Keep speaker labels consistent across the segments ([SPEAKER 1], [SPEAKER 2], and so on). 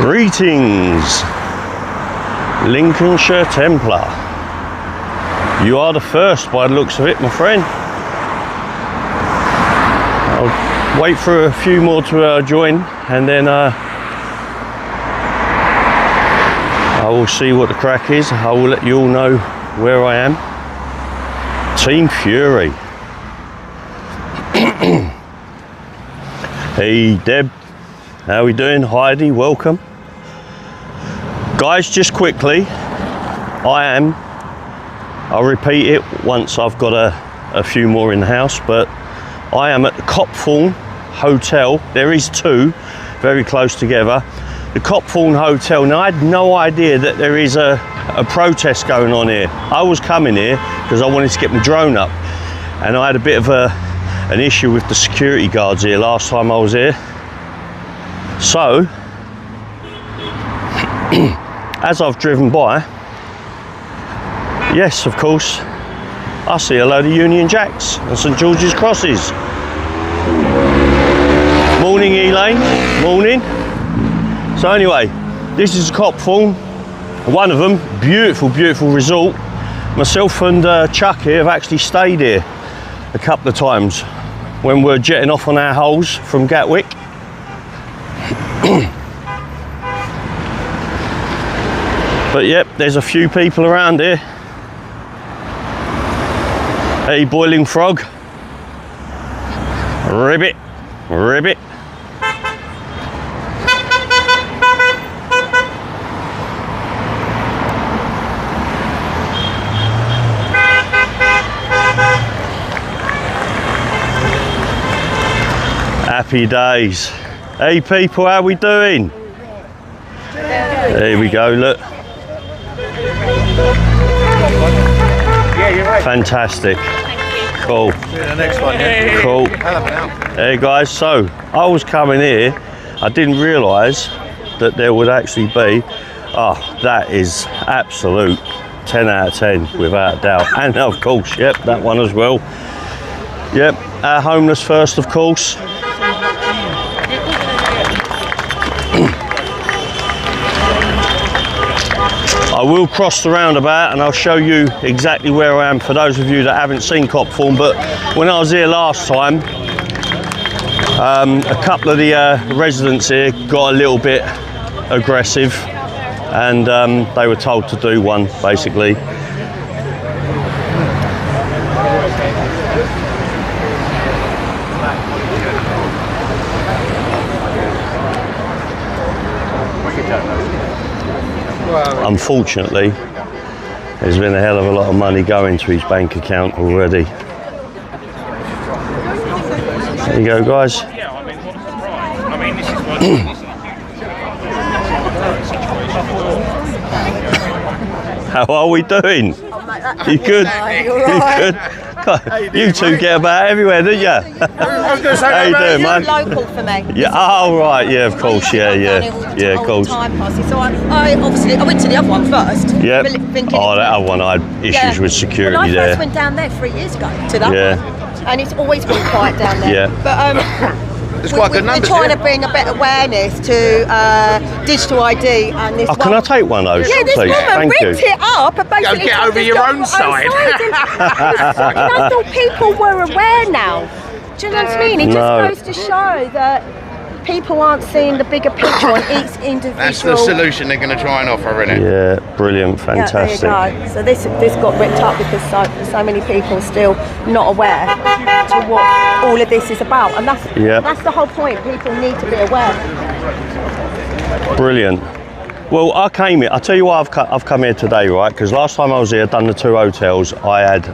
[SPEAKER 1] Greetings, Lincolnshire Templar. You are the first by the looks of it, my friend. I'll wait for a few more to join, and then I will see what the crack is. I will let you all know where I am. Team Fury. Hey Deb, how we doing? Heidi, welcome. Guys, just quickly, I'll repeat it once I've got a few more in the house, but I am at the Copthorne Hotel. There is two very close together. The Copthorne Hotel. Now, I had no idea that there is a protest going on here. I was coming here because I wanted to get my drone up, and I had a bit of an issue with the security guards here last time I was here. So, as I've driven by, yes, of course, I see a load of Union Jacks and St George's Crosses. Morning, Elaine. Morning. So anyway, this is Copthorne, one of them. Beautiful, beautiful resort. Myself and Chuck here have actually stayed here a couple of times when we're jetting off on our holes from Gatwick. But yep, there's a few people around here. Hey, boiling frog. Ribbit, ribbit. Happy days. Hey people, how we doing? There we go, look. Fantastic. Cool. The next one, yeah. Cool. Hey guys, so I was coming here, I didn't realise that there would actually be, that is absolute 10 out of 10 without a doubt. And of course, yep, that one as well. Yep, our homeless first, of course. I will cross the roundabout and I'll show you exactly where I am for those of you that haven't seen Copthorne. But when I was here last time, a couple of the residents here got a little bit aggressive, and they were told to do one, basically. Unfortunately, there's been a hell of a lot of money going to his bank account already. There you go, guys. How are we doing? You good? You good? You two get about everywhere, don't you?
[SPEAKER 2] I was going to say,
[SPEAKER 1] how you doing, man?
[SPEAKER 3] Local for me.
[SPEAKER 1] Yeah. Oh, right. Yeah, of course. Yeah, of course.
[SPEAKER 3] So I obviously went to the other one first.
[SPEAKER 1] Yeah. Oh, that other one, I had issues with security
[SPEAKER 3] well, I
[SPEAKER 1] there.
[SPEAKER 3] first went down there 3 years ago to that one, and it's always been quiet down there.
[SPEAKER 1] Yeah.
[SPEAKER 3] But
[SPEAKER 2] it's quite good numbers.
[SPEAKER 3] We're trying to bring a bit of awareness to digital ID and this.
[SPEAKER 1] Can I take one of those,
[SPEAKER 3] yeah, this
[SPEAKER 1] please?
[SPEAKER 3] woman
[SPEAKER 1] Thank
[SPEAKER 3] ripped
[SPEAKER 1] you.
[SPEAKER 3] it up and basically
[SPEAKER 2] get over your own side.
[SPEAKER 3] And I thought people were aware now. Do you know what I mean? It just goes to show that people aren't seeing the bigger picture on each individual.
[SPEAKER 2] That's the solution they're going to try and offer, isn't it?
[SPEAKER 1] Yeah, brilliant, fantastic.
[SPEAKER 3] Yeah, there you go. So this got ripped up because so many people are still not aware to what all of this is about, and that's the whole point. People need to be aware.
[SPEAKER 1] Brilliant. Well, I came here. I'll tell you why I've come here today, right? Because last time I was here, done the two hotels. I had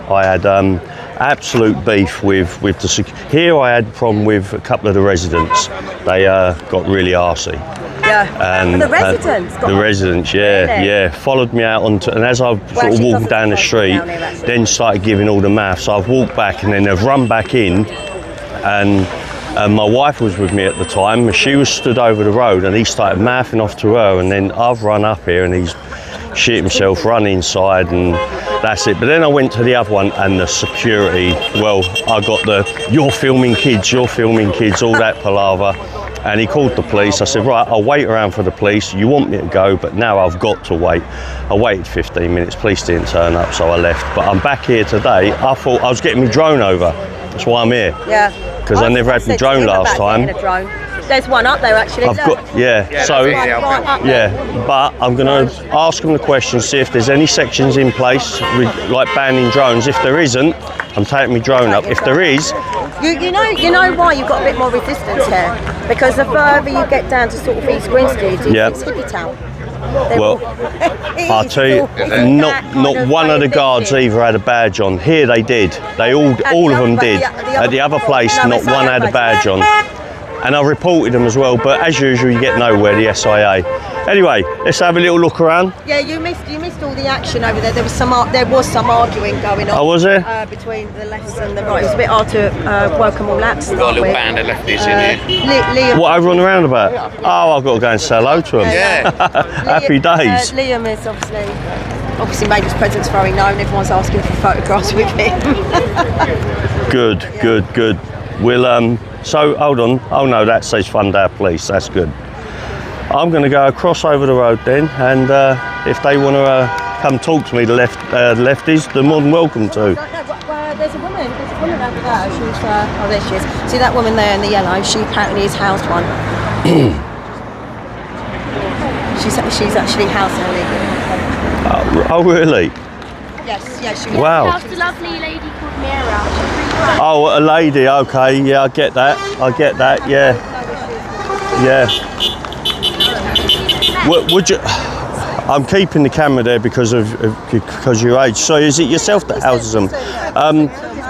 [SPEAKER 1] absolute beef with the here. I had a problem with a couple of the residents. They got really arsey.
[SPEAKER 3] Yeah. And the residents.
[SPEAKER 1] The residents, yeah, yeah, followed me out onto, and as I sort of walked down the street, then started giving all the maths. So I've walked back, and then they've run back in, and my wife was with me at the time. She was stood over the road, and he started mouthing off to her, and then I've run up here, and he's shit himself, run inside, and that's it. But then I went to the other one, and the security, well, I got the you're filming kids, all that palaver. And he called the police. I said, right, I'll wait around for the police. You want me to go, but now I've got to wait. I waited 15 minutes, police didn't turn up, so I left. But I'm back here today. I thought I was getting my drone over. That's why I'm here.
[SPEAKER 3] Yeah.
[SPEAKER 1] Because I never had my drone last time.
[SPEAKER 3] There's one up there actually.
[SPEAKER 1] I've got, so, but I'm going to ask them the question, see if there's any sections in place with, like banning drones. If there isn't, I'm taking my drone up. If there is,
[SPEAKER 3] you know why you've got a bit more resistance here? Because the further you get down to sort of East Grinstead, it's hippie town.
[SPEAKER 1] Well, I'll tell you, not one of the guards either had a badge on. Here they did. They all of them did. At the other place, not one had a badge on. And I reported them as well, but as usual, you get nowhere, the SIA. Anyway, let's have a little look around.
[SPEAKER 3] Yeah, you missed all the action over there. There was some arguing going on.
[SPEAKER 1] Oh, was there?
[SPEAKER 3] Between the lefts and the right. It was a bit hard to work them all out.
[SPEAKER 2] We've got a little band of lefties in here.
[SPEAKER 3] Liam.
[SPEAKER 1] What, over on the roundabout? Oh, I've got to go and say hello to them.
[SPEAKER 2] Yeah.
[SPEAKER 1] Happy days.
[SPEAKER 3] Liam is obviously made his presence very known. Everyone's asking for photographs with him.
[SPEAKER 1] Good. We'll so hold on. Oh no, that says Fundour Police. That's good. I'm going to go across over the road then, and if they want to come talk to me, the lefties, they're more than welcome to.
[SPEAKER 3] There's a woman over there. She's there she is. See that woman there in the yellow? She apparently is housed one. she's actually housed illegally.
[SPEAKER 1] Oh really?
[SPEAKER 3] Yes, she
[SPEAKER 1] Wow.
[SPEAKER 4] Housed a lovely lady called Mira.
[SPEAKER 1] Oh, a lady. Okay, yeah, I get that. Yeah. Would you? I'm keeping the camera there because of your age. So is it yourself that houses them?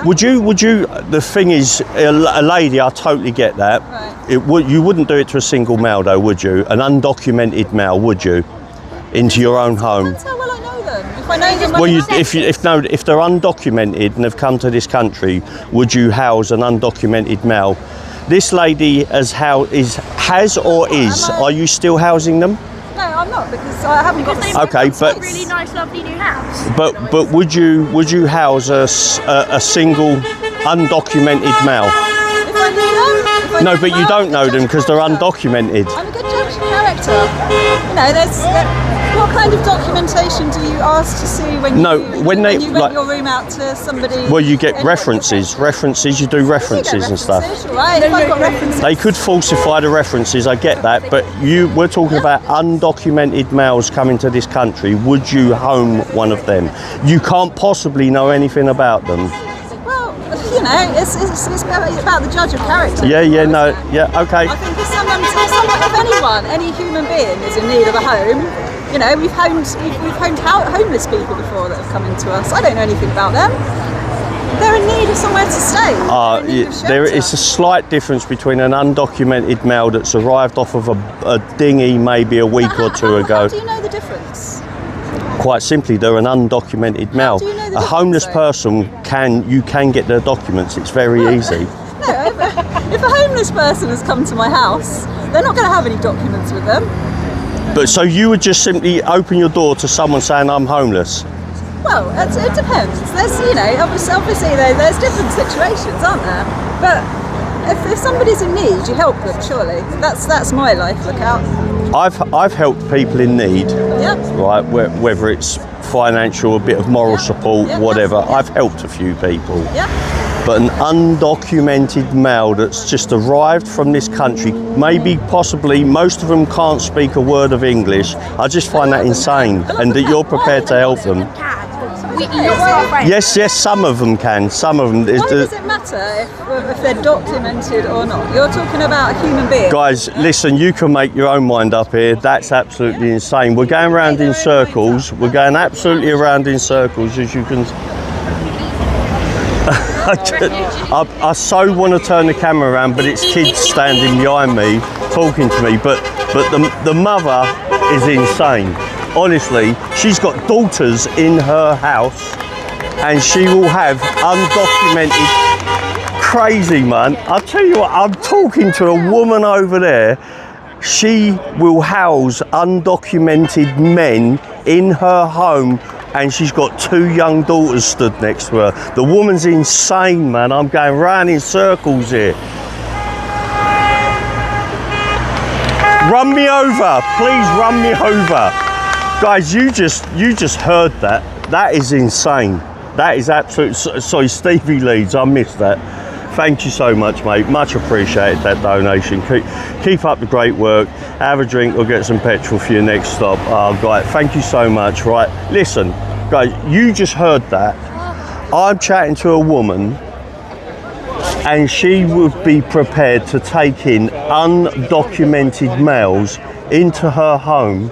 [SPEAKER 1] Would you? The thing is, a lady. I totally get that. You wouldn't do it to a single male, though, would you? An undocumented male, would you? Into your own home.
[SPEAKER 5] That's how well I know them. If I know them
[SPEAKER 1] well, if they're undocumented and have come to this country, would you house an undocumented male? This lady Are you still housing them?
[SPEAKER 5] No, I'm not, because I haven't got the
[SPEAKER 1] Okay, but
[SPEAKER 4] a really nice, lovely new house.
[SPEAKER 1] But would you house a single undocumented male?
[SPEAKER 5] If I knew them?
[SPEAKER 1] No, but you don't know them because they're undocumented.
[SPEAKER 5] I'm a good judge of character. You know, what kind of documentation do you ask to see when you rent your room out to somebody?
[SPEAKER 1] Well, you get references. You do references and stuff.
[SPEAKER 5] Right, if I've got references.
[SPEAKER 1] They could falsify the references, I get that, but we're talking about undocumented males coming to this country. Would you home one of them? You can't possibly know anything about them.
[SPEAKER 5] Well, you know, it's about the judge of character.
[SPEAKER 1] Okay.
[SPEAKER 5] I think if any human being is in need of a home, you know, we've homed homeless people before that have come into us. I don't know anything about them. They're in need of somewhere to stay.
[SPEAKER 1] There is a slight difference between an undocumented male that's arrived off of a dinghy maybe a week or two ago.
[SPEAKER 5] How do you know the difference?
[SPEAKER 1] Quite simply, they're an undocumented male.
[SPEAKER 5] do you know the
[SPEAKER 1] A homeless
[SPEAKER 5] difference,
[SPEAKER 1] person can get their documents. It's very easy.
[SPEAKER 5] No, if a homeless person has come to my house, they're not going to have any documents with them.
[SPEAKER 1] But so you would just simply open your door to someone saying I'm homeless?
[SPEAKER 5] Well, it depends. There's, you know, obviously there's different situations, aren't there? But if somebody's in need, you help them, surely. That's my life lookout.
[SPEAKER 1] I've helped people in need, right? Whether it's financial, a bit of moral support, whatever. I've helped a few people. But an undocumented male that's just arrived from this country, maybe possibly most of them can't speak a word of English. I just find that insane, and that you're prepared to help them. Yes, some of them can. Some of them.
[SPEAKER 5] Why does it matter if they're documented or not? You're talking about a human being.
[SPEAKER 1] Guys, listen, you can make your own mind up here. That's absolutely insane. We're going around in circles. We're going absolutely around in circles, as you can. I so want to turn the camera around, but it's kids standing behind me talking to me. But the mother is insane. Honestly, she's got daughters in her house, and she will have undocumented. Crazy, man. I'll tell you what, I'm talking to a woman over there. She will house undocumented men in her home, and she's got 2 young daughters stood next to her. The woman's insane, man. I'm going round in circles here. Run me over, please run me over. Guys, you just heard that. That is insane. That is absolute. Sorry, Stevie Leeds, I missed that. Thank you so much, mate. Much appreciated that donation. Keep up the great work. Have a drink or get some petrol for your next stop. Oh, guys, thank you so much. Right, listen, guys, you just heard that. I'm chatting to a woman, and she would be prepared to take in undocumented males into her home,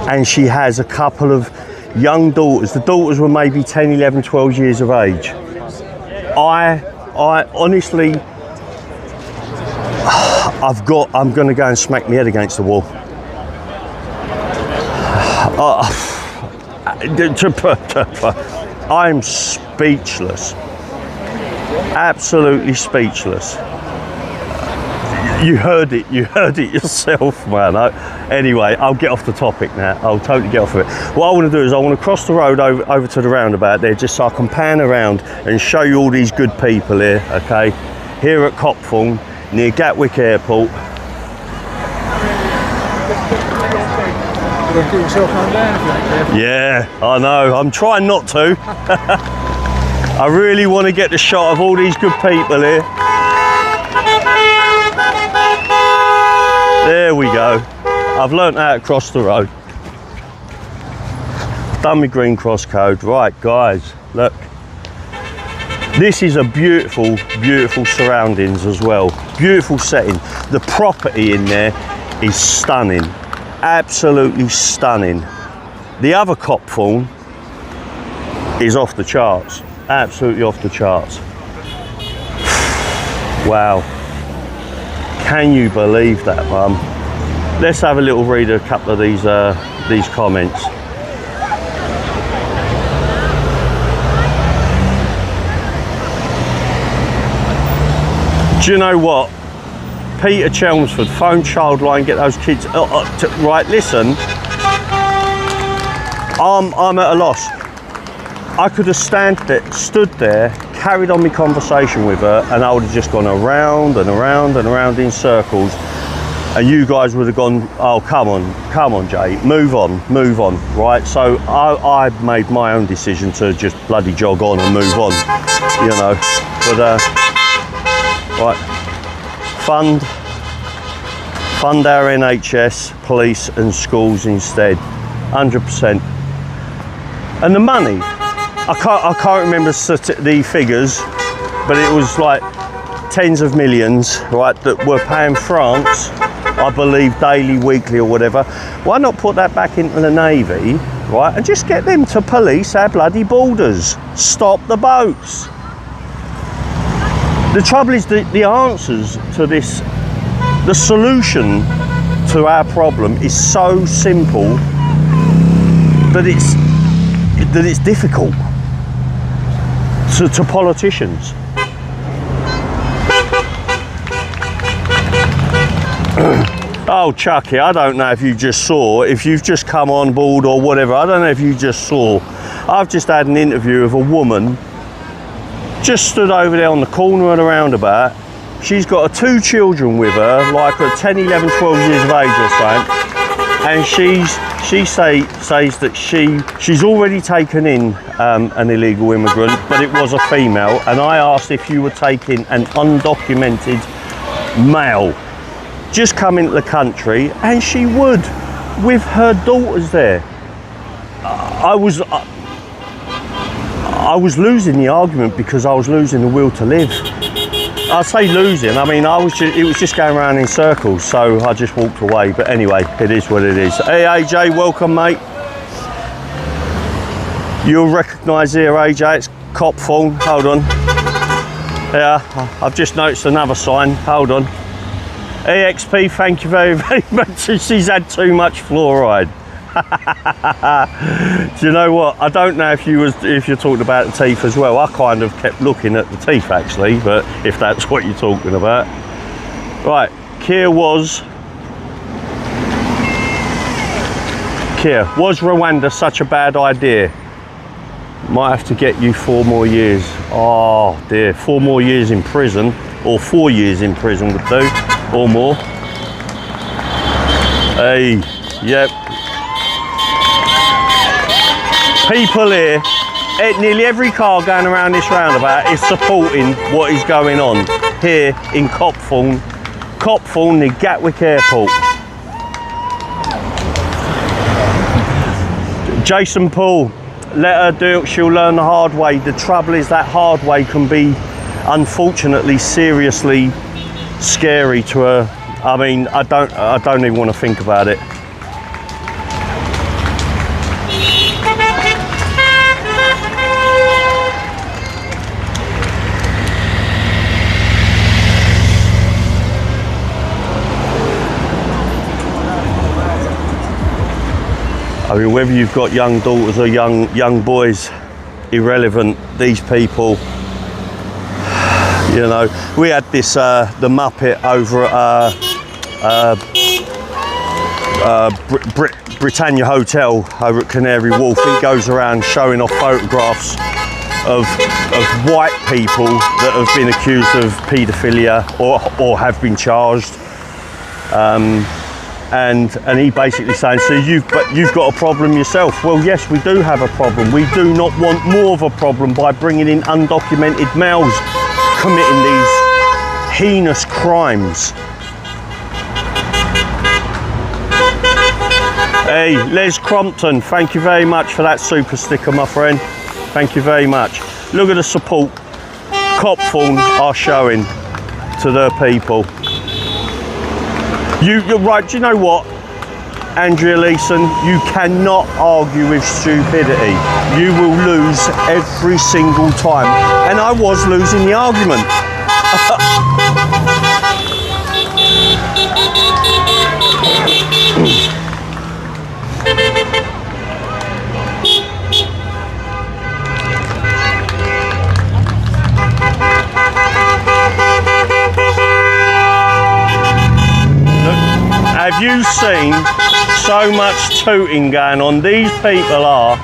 [SPEAKER 1] and she has a couple of young daughters. The daughters were maybe 10, 11, 12 years of age. I honestly, I'm going to go and smack my head against the wall. I'm speechless. Absolutely speechless. You heard it yourself, man. Anyway, I'll get off the topic now. I'll totally get off of it. What I want to do is I want to cross the road over to the roundabout there, just so I can pan around and show you all these good people here, okay? Here at Copthorne, near Gatwick Airport. Yeah, I know. I'm trying not to. I really want to get the shot of all these good people here. There we go. I've learnt how to cross the road. Done my green cross code. Right, guys, look. This is a beautiful, beautiful surroundings as well. Beautiful setting. The property in there is stunning. Absolutely stunning. The other Copthorne is off the charts. Absolutely off the charts. Wow. Can you believe that, Mum? Let's have a little read of a couple of these comments. Do you know what? Peter Chelmsford, phone Childline, get those kids. Right, listen. I'm at a loss. I could have stood there, carried on my conversation with her, and I would have just gone around and around and around in circles, and you guys would have gone, oh, come on, Jay, move on, right? So I made my own decision to just bloody jog on and move on, you know. But right, fund our NHS, police, and schools instead, 100%. And the money. I can't remember the figures, but it was like tens of millions, right, that were paying France, I believe, daily, weekly or whatever. Why not put that back into the Navy, right, and just get them to police our bloody borders, stop the boats. The trouble is the answers to this, the solution to our problem is so simple that it's difficult to politicians. Oh, Chucky, I don't know if you just saw, if you've just come on board or whatever, I don't know if you just saw. I've just had an interview of a woman, just stood over there on the corner of the roundabout. She's got her 2 children with her, like her 10, 11, 12 years of age or something. And she says that she's already taken in an illegal immigrant, but it was a female. And I asked if you were taking an undocumented male, just come into the country, and she would, with her daughters there. I was losing the argument because I was losing the will to live. I say losing, I mean, it was just going around in circles, so I just walked away. But anyway, it is what it is. Hey, AJ, welcome, mate. You'll recognise here, AJ, it's Copthorne. Hold on. Yeah, I've just noticed another sign. Hold on. EXP, thank you very, very much. She's had too much fluoride. Do you know what? I don't know if you're talking about the teeth as well. I kind of kept looking at the teeth actually, but if that's what you're talking about. Right, Kia here. Was Rwanda such a bad idea? Might have to get you 4 more years. Oh dear, 4 more years in prison, or 4 years in prison would do, or more. Hey, yep. People here, nearly every car going around this roundabout is supporting what is going on here in Copthorne, near Gatwick Airport. Jason Paul, let her do it, she'll learn the hard way. The trouble is that hard way can be, unfortunately, seriously scary to her. I mean, I don't even want to think about it. I mean, whether you've got young daughters or young boys, irrelevant. These people, you know, we had this the Muppet over at Britannia Hotel over at Canary Wharf. He goes around showing off photographs of white people that have been accused of paedophilia or have been charged. And he basically saying, so you've got a problem yourself. Well, yes, we do have a problem. We do not want more of a problem by bringing in undocumented males committing these heinous crimes. Hey, Les Crompton, thank you very much for that super sticker, my friend. Thank you very much. Look at the support Copthorne are showing to their people. You're right, do you know what, Andrea Leeson? You cannot argue with stupidity. You will lose every single time. And I was losing the argument. Have you seen so much tooting going on? These people are...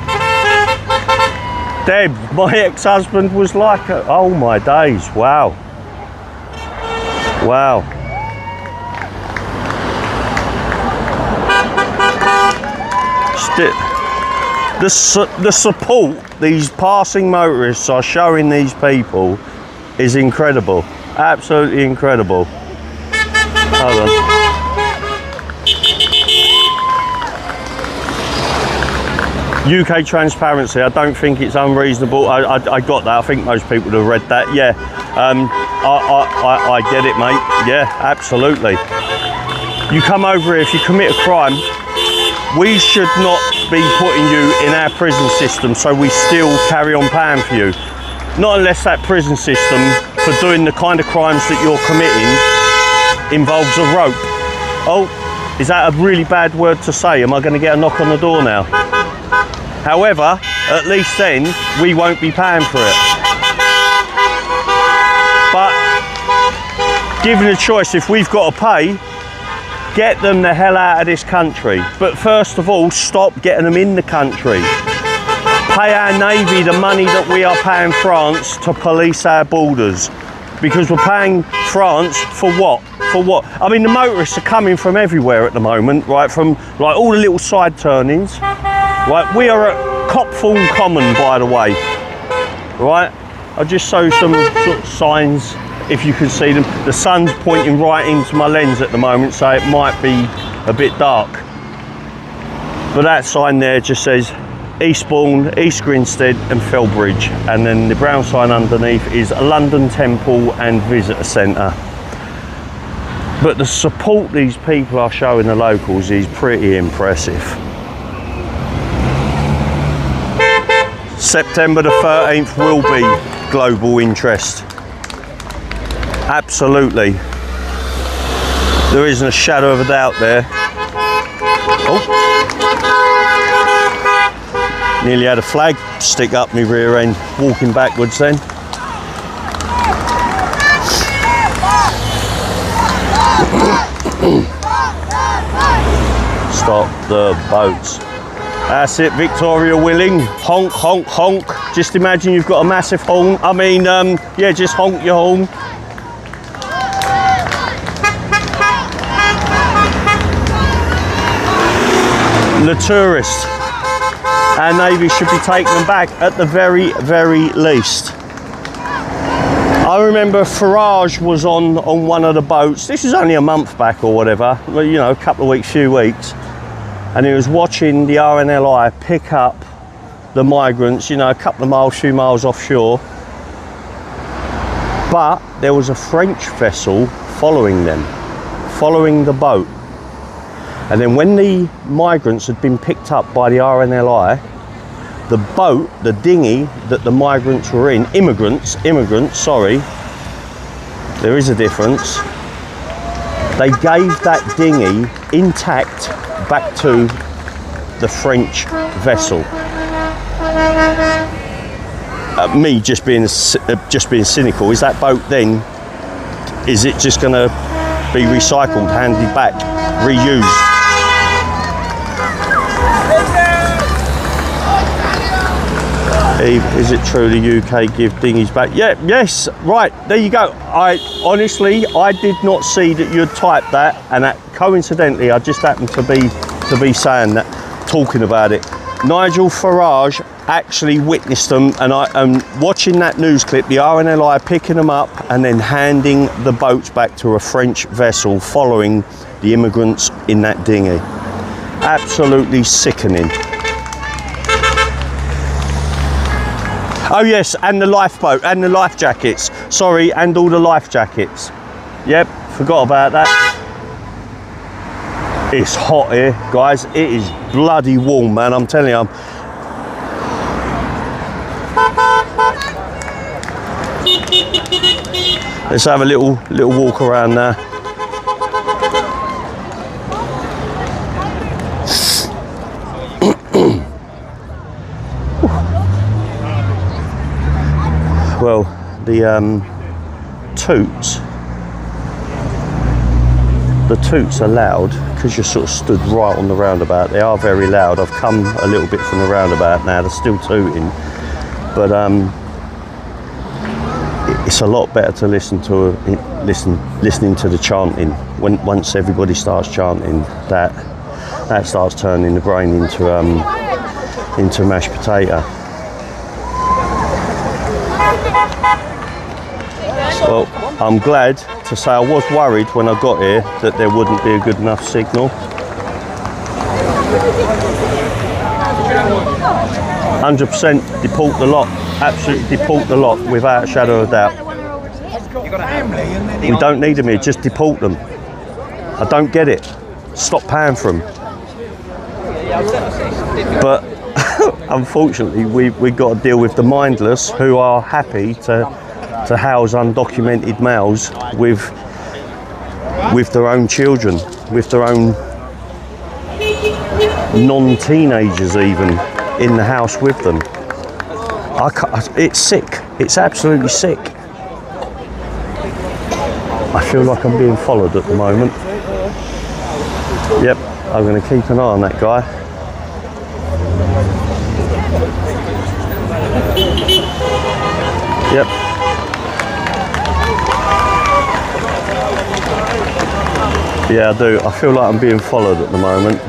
[SPEAKER 1] Deb, my ex-husband was like a... Oh my days, wow. Wow. The support these passing motorists are showing these people is incredible. Absolutely incredible. Hold on. UK transparency, I don't think it's unreasonable. I got that. I think most people would have read that. Yeah, I get it, mate. Yeah, absolutely. You come over here, if you commit a crime, we should not be putting you in our prison system, so we still carry on paying for you. Not unless that prison system, for doing the kind of crimes that you're committing, involves a rope. Oh, is that a really bad word to say? Am I going to get a knock on the door now? However, at least then, we won't be paying for it. But, given a choice, if we've got to pay, get them the hell out of this country. But first of all, stop getting them in the country. Pay our Navy the money that we are paying France to police our borders. Because we're paying France for what? For what? I mean, the motorists are coming from everywhere at the moment, right? From like all the little side turnings. Right, we are at Copthorne Common, by the way. Right, I'll just show some sort of signs if you can see them. The sun's pointing right into my lens at the moment, so it might be a bit dark. But that sign there just says Eastbourne, East Grinstead and Felbridge, and then the brown sign underneath is London Temple and Visitor Centre. But the support these people are showing the locals is pretty impressive. September the 13th will be global interest. Absolutely. There isn't a shadow of a doubt there. Oh. Nearly had a flag stick up my rear end, walking backwards then. Stop the boats. That's it, Victoria Willing. Honk, honk, honk. Just imagine you've got a massive horn. I mean, yeah, just honk your horn. The tourists. Our Navy should be taking them back at the very, very least. I remember Farage was on one of the boats. This is only a month back or whatever, you know, a couple of weeks, few weeks. And he was watching the RNLI pick up the migrants, you know, a couple of miles, few miles offshore. But there was a French vessel following them, following the boat. And then when the migrants had been picked up by the RNLI, the boat, the dinghy that the migrants were in, immigrants, sorry, there is a difference. They gave that dinghy intact back to the French vessel. Me just being cynical, is that boat then, is it just going to be recycled, handed back, reused? Is it true the UK give dinghies back? Yeah, yes, right, there you go. I did not see that you'd typed that, and that coincidentally I just happened to be saying that, talking about it. Nigel Farage actually witnessed them, and watching that news clip, the RNLI picking them up and then handing the boats back to a French vessel following the immigrants in that dinghy. Absolutely sickening. Oh yes, and the lifeboat, and the life jackets. Sorry, and all the life jackets. Yep, forgot about that. It's hot here, guys. It is bloody warm, man, I'm telling you. Let's have a little walk around now. Well, the toots are loud because you're sort of stood right on the roundabout. They are very loud. I've come a little bit from the roundabout now. They're still tooting, but it's a lot better to listening to the chanting. Once everybody starts chanting, that starts turning the brain into mashed potato. Well, I'm glad to say I was worried when I got here that there wouldn't be a good enough signal. 100% deport the lot, absolutely deport the lot without a shadow of doubt. We don't need them here, just deport them. I don't get it. Stop paying for them. But unfortunately, we've got to deal with the mindless who are happy to house undocumented males with their own children, with their own non-teenagers even in the house with them. It's sick. It's absolutely sick. I feel like I'm being followed at the moment. Yep, I'm going to keep an eye on that guy. Yep. Yeah, I do. I feel like I'm being followed at the moment.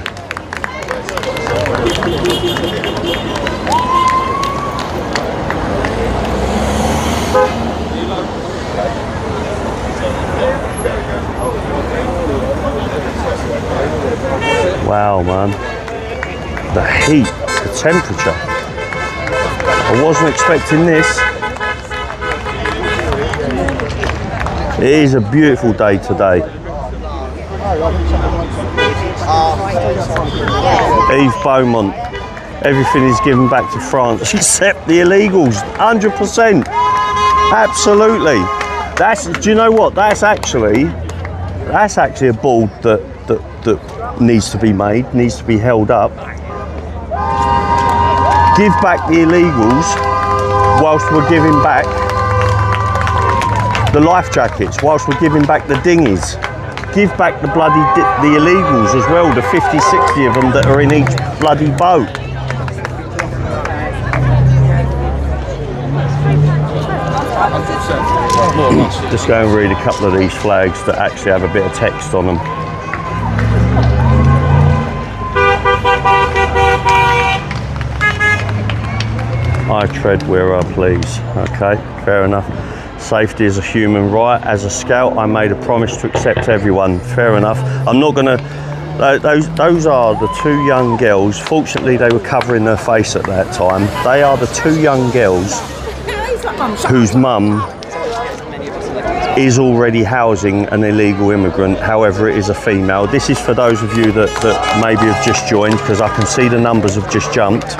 [SPEAKER 1] Wow, man. The heat, the temperature. I wasn't expecting this. It is a beautiful day today. Yves Beaumont. Everything is given back to France except the illegals. 100%. Absolutely. Do you know what? That's actually a board that needs to be made, needs to be held up. Give back the illegals whilst we're giving back the life jackets, whilst we're giving back the dinghies. Give back the bloody the illegals as well, the 50, 60 of them that are in each bloody boat. Just go and read a couple of these flags that actually have a bit of text on them. I tread where I please. Okay, fair enough. Safety is a human right. As a scout, I made a promise to accept everyone. Fair enough. I'm not gonna. Those are the two young girls. Fortunately, they were covering their face at that time. They are the two young girls whose mum is already housing an illegal immigrant. However, it is a female. This is for those of you that maybe have just joined, because I can see the numbers have just jumped.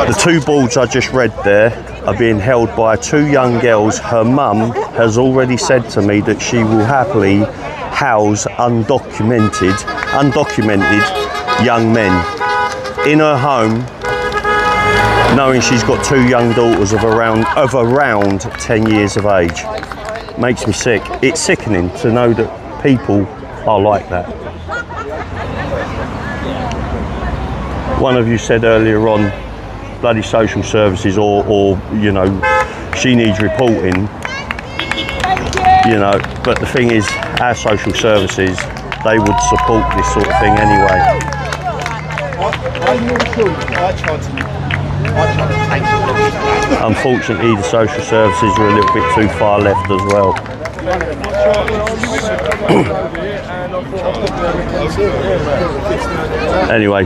[SPEAKER 1] The two boards I just read there are being held by two young girls. Her mum has already said to me that she will happily house undocumented young men in her home, knowing she's got two young daughters of around 10 years of age. Makes me sick. It's sickening to know that people are like that. One of you said earlier on, bloody social services, or you know, she needs reporting. You know, but the thing is, our social services, they would support this sort of thing anyway. Unfortunately, the social services are a little bit too far left as well. Anyway,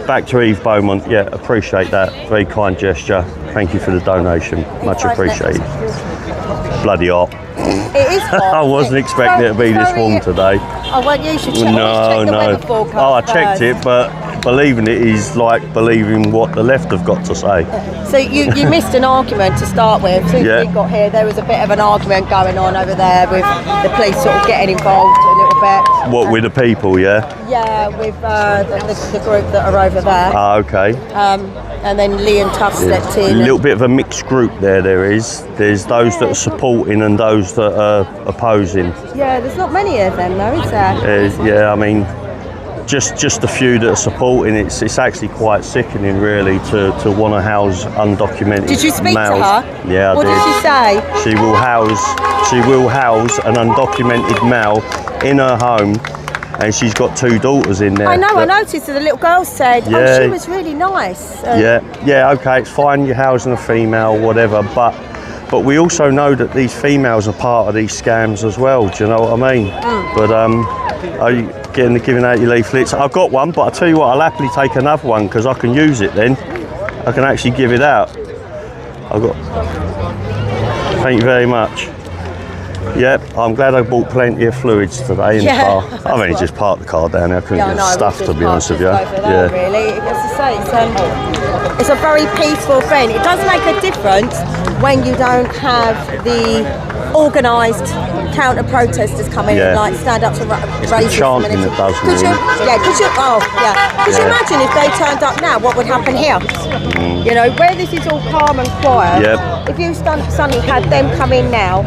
[SPEAKER 1] back to Eve Beaumont. Yeah, appreciate that. Very kind gesture. Thank you for the donation. Much appreciated. Bloody hot.
[SPEAKER 3] It is hot.
[SPEAKER 1] I wasn't expecting it to be this warm today.
[SPEAKER 3] Oh, well, you should check,
[SPEAKER 1] No.
[SPEAKER 3] the weather forecast
[SPEAKER 1] Oh, I checked
[SPEAKER 3] first.
[SPEAKER 1] it, but believing it is like believing what the left have got to say.
[SPEAKER 3] So you missed an argument to start with. Since
[SPEAKER 1] Yeah.
[SPEAKER 3] we got here, there was a bit of an argument going on over there with the police sort of getting involved a little bit.
[SPEAKER 1] What, with the people, yeah?
[SPEAKER 3] Yeah, with the group that are over there.
[SPEAKER 1] Ah, okay.
[SPEAKER 3] And then Lee and Tuff stepped
[SPEAKER 1] A
[SPEAKER 3] in.
[SPEAKER 1] little bit of a mixed group there is. There's those that are supporting and those that are opposing.
[SPEAKER 3] Yeah, there's not many of them though, is there?
[SPEAKER 1] Yeah, I mean, just a few that are supporting. It's actually quite sickening, really, to want to house undocumented
[SPEAKER 3] Did you speak
[SPEAKER 1] males.
[SPEAKER 3] to her?
[SPEAKER 1] Yeah, I
[SPEAKER 3] What
[SPEAKER 1] did.
[SPEAKER 3] did she say?
[SPEAKER 1] She will house an undocumented male in her home, and she's got two daughters in there.
[SPEAKER 3] I know, I noticed that the little girl said, oh,
[SPEAKER 1] Yeah.
[SPEAKER 3] she was really nice.
[SPEAKER 1] Yeah, okay, it's fine, you're housing a female, whatever, but we also know that these females are part of these scams as well, do you know what I mean? But are you giving out your leaflets? I've got one, but I'll tell you what, I'll happily take another one, because I can use it then. I can actually give it out. Thank you very much. Yep, I'm glad I bought plenty of fluids today in the car. I've only just parked the car down there. I couldn't get stuff, to be honest with you.
[SPEAKER 3] Really, as I say, it's a very peaceful thing. It does make a difference when you don't have the organised counter protesters come in and like stand up to raise
[SPEAKER 1] chanting that does
[SPEAKER 3] Could you imagine if they turned up now, what would happen here? You know, where this is all calm and quiet, if you suddenly had them come in now,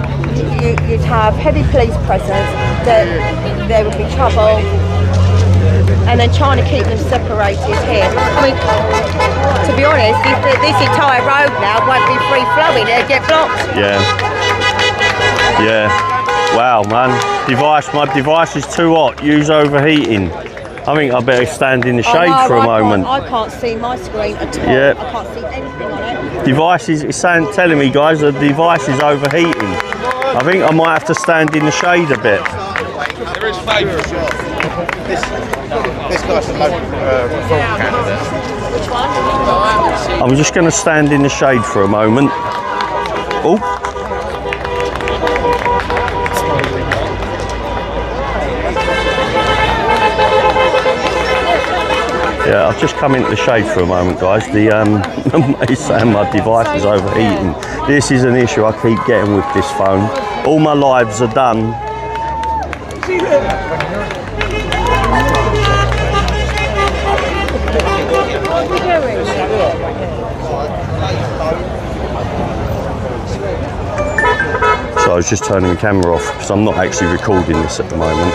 [SPEAKER 3] you'd have heavy police presence, there would be trouble, and then trying to keep them separated here. I mean, to be honest, this entire road now won't be free flowing, it'll get blocked.
[SPEAKER 1] Yeah. Wow, man. My device is too hot. Use overheating. I think I better stand in the shade for a moment.
[SPEAKER 3] I can't see my screen at all.
[SPEAKER 1] Yeah.
[SPEAKER 3] I can't see anything on it.
[SPEAKER 1] Device is telling me, guys, the device is overheating. I think I might have to stand in the shade a bit.
[SPEAKER 2] There is favours. This guy's a local reform candidate.
[SPEAKER 1] I'm just going to stand in the shade for a moment. Oh. Yeah, I've just come into the shade for a moment, guys. It's saying my device is overheating. This is an issue I keep getting with this phone. All my lives are done. So I was just turning the camera off because I'm not actually recording this at the moment.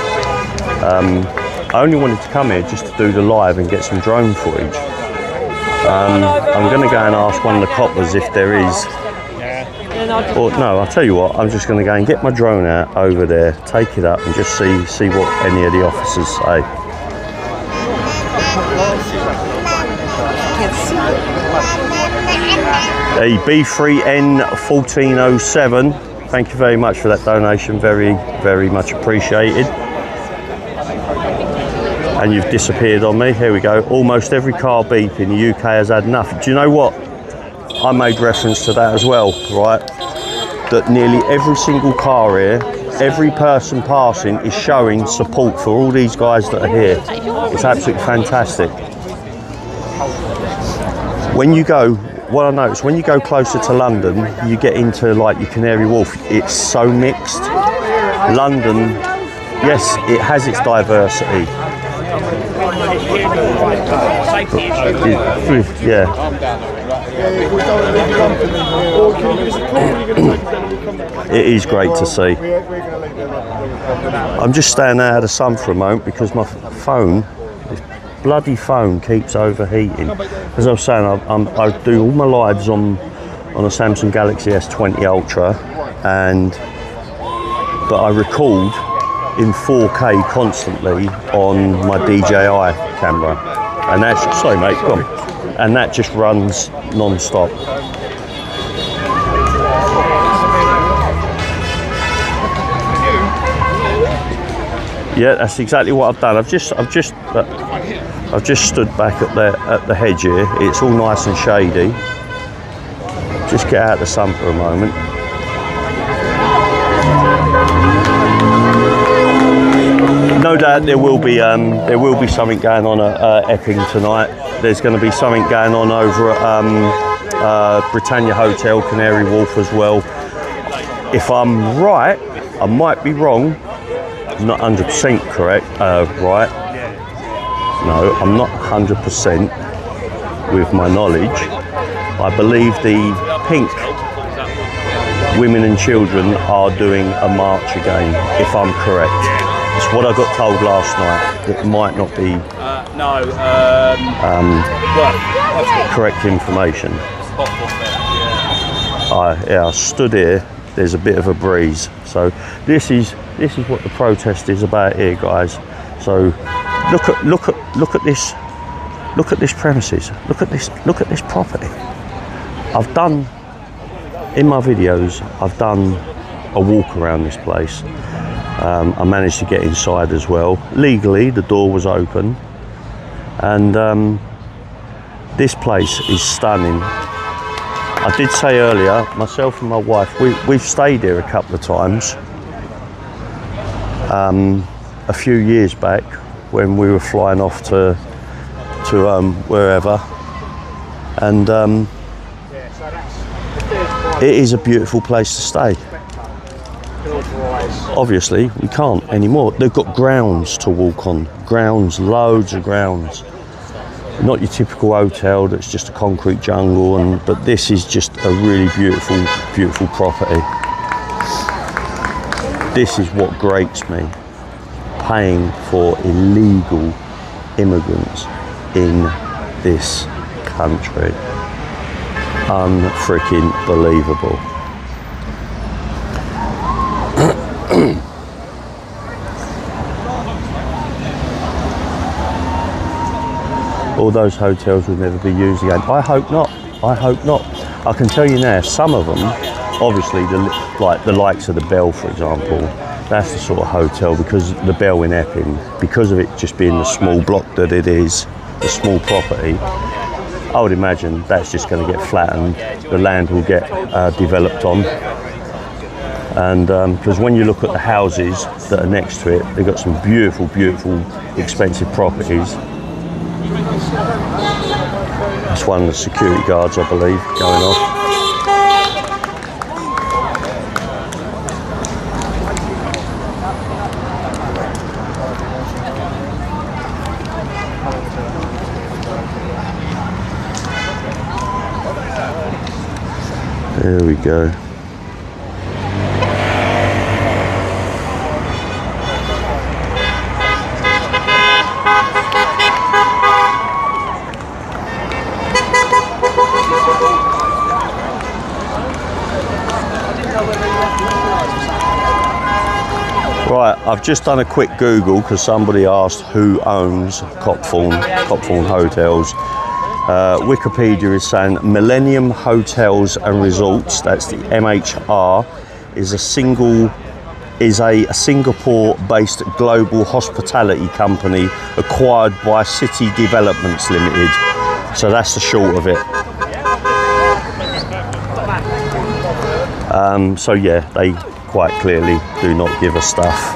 [SPEAKER 1] I only wanted to come here just to do the live and get some drone footage. I'm going to go and ask one of the coppers if there is. Or no, I'll tell you what. I'm just going to go and get my drone out over there, take it up, and just see what any of the officers say. A B3N1407. Thank you very much for that donation. Very, very much appreciated. And you've disappeared on me. Here we go. Almost every car beep in the UK has had enough. Do you know what? I made reference to that as well, right? That nearly every single car here, every person passing is showing support for all these guys that are here. It's absolutely fantastic. When you go, what I noticed, when you go closer to London, you get into like your Canary Wharf, it's so mixed. London, yes, it has its diversity. Yeah. It is great to see. I'm just staying out of the sun for a moment because my phone, this bloody phone, keeps overheating. As I was saying, I do all my lives on a Samsung Galaxy S20 Ultra, but I record in 4K constantly on my DJI camera, and that's sorry mate, come on. And that just runs non-stop. Yeah, that's exactly what I've done. I've just stood back at the hedge here. It's all nice and shady. Just get out of the sun for a moment. No doubt there will be something going on at Epping tonight. There's going to be something going on over at Britannia Hotel, Canary Wharf as well. If I'm right, I might be wrong. I'm not 100% correct. Right? No, I'm not 100% with my knowledge. I believe the Pink women and children are doing a march again. If I'm correct. It's what I got told last night. It might not be correct information. I stood here. There's a bit of a breeze. So this is what the protest is about here, guys. So look at this premises. Look at this property. I've done in my videos. I've done a walk around this place. I managed to get inside as well. Legally, the door was open. And this place is stunning. I did say earlier, myself and my wife, we've stayed here a couple of times. A few years back when we were flying off to wherever. And it is a beautiful place to stay. Obviously, we can't anymore. They've got grounds to walk on. Grounds, loads of grounds. Not your typical hotel that's just a concrete jungle, but this is just a really beautiful, beautiful property. This is what grates me. Paying for illegal immigrants in this country. Unfreaking believable. All those hotels will never be used again. I hope not. I hope not. I can tell you now, some of them, obviously, the likes of the Bell, for example, that's the sort of hotel, because the Bell in Epping, because of it just being the small block that it is, the small property, I would imagine that's just going to get flattened. The land will get developed on. And because when you look at the houses that are next to it, they've got some beautiful, beautiful, expensive properties. That's one of the security guards, I believe, going off. There we go. Right, I've just done a quick Google because somebody asked who owns Copthorne Hotels. Wikipedia is saying Millennium Hotels and Resorts, that's the MHR, is a Singapore-based global hospitality company acquired by City Developments Limited. So that's the short of it. So yeah, they quite clearly do not give us stuff.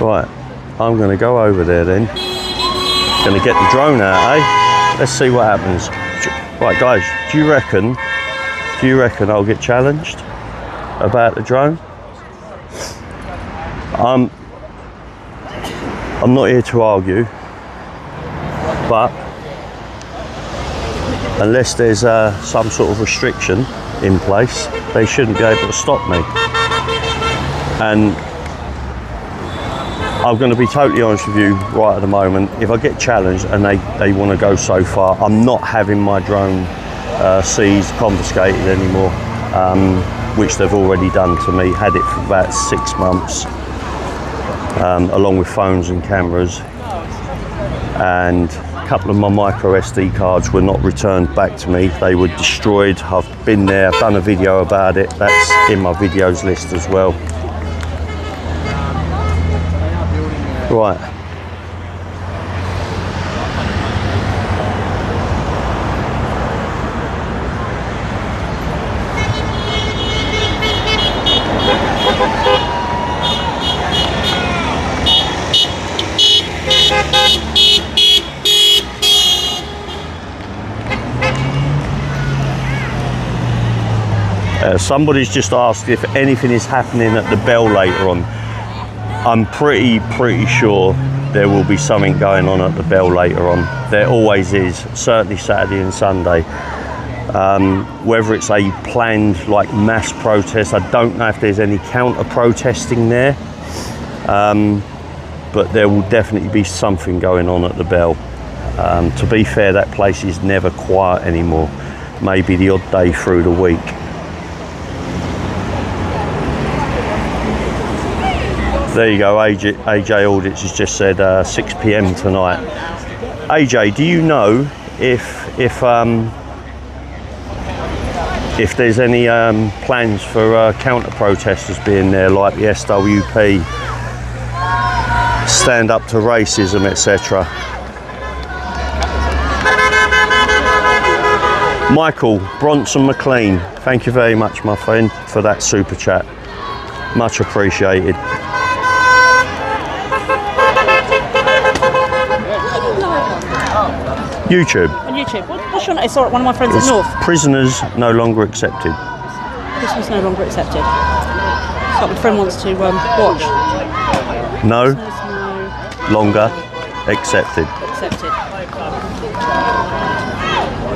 [SPEAKER 1] Right, I'm going to go over there then. Going to get the drone out, eh? Let's see what happens. Right, guys, do you reckon I'll get challenged about the drone? I'm not here to argue, but unless there's some sort of restriction in place, they shouldn't be able to stop me. And I'm going to be totally honest with you right at the moment. If I get challenged and they want to go so far, I'm not having my drone seized, confiscated anymore, which they've already done to me. Had it for about 6 months, along with phones and cameras, and a couple of my micro SD cards were not returned back to me. They were destroyed. I've been there, I've done a video about it. That's in my videos list as well. Right. Somebody's just asked if anything is happening at the Bell later on. I'm pretty sure there will be something going on at the Bell later on. There always is, certainly Saturday and Sunday. Whether it's a planned like mass protest, I don't know if there's any counter protesting there, but there will definitely be something going on at the Bell. To be fair, that place is never quiet anymore, maybe the odd day through the week. There you go, AJ Audits has just said 6 PM tonight. AJ, do you know if there's any plans for counter protesters being there, like the SWP, stand up to racism, etc.? Michael Bronson McLean, thank you very much, my friend, for that super chat. Much appreciated. YouTube.
[SPEAKER 6] On YouTube. What's your name? I saw one of my friends in North.
[SPEAKER 1] Prisoners no longer accepted.
[SPEAKER 6] Prisoners no longer accepted. So my friend wants to watch.
[SPEAKER 1] No
[SPEAKER 6] Prisoners
[SPEAKER 1] longer accepted.
[SPEAKER 6] accepted.